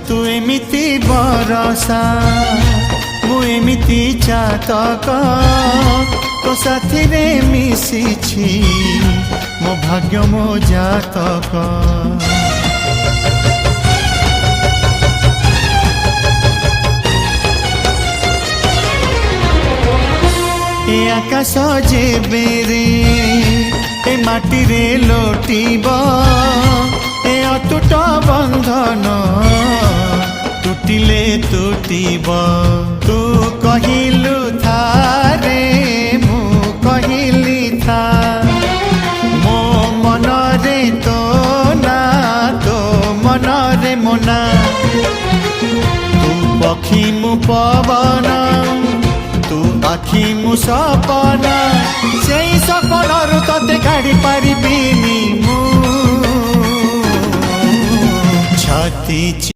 तू एमिति बरसा मु एमिति चातक तो साथी रे मिशिछि मो भाग्य मो जातक। ए आकाश जेबे रे ए माटी रे लोटिब ए अटूट बंधन टूटिले टूटिब। तू कहिलु था रे मु कहिली था मो मन रे तो ना तो मन रे मोना। तू पक्षी मु पवन तू आखि मु सपना से सपनरु तते काढ़ी पारिबिनी मु छाती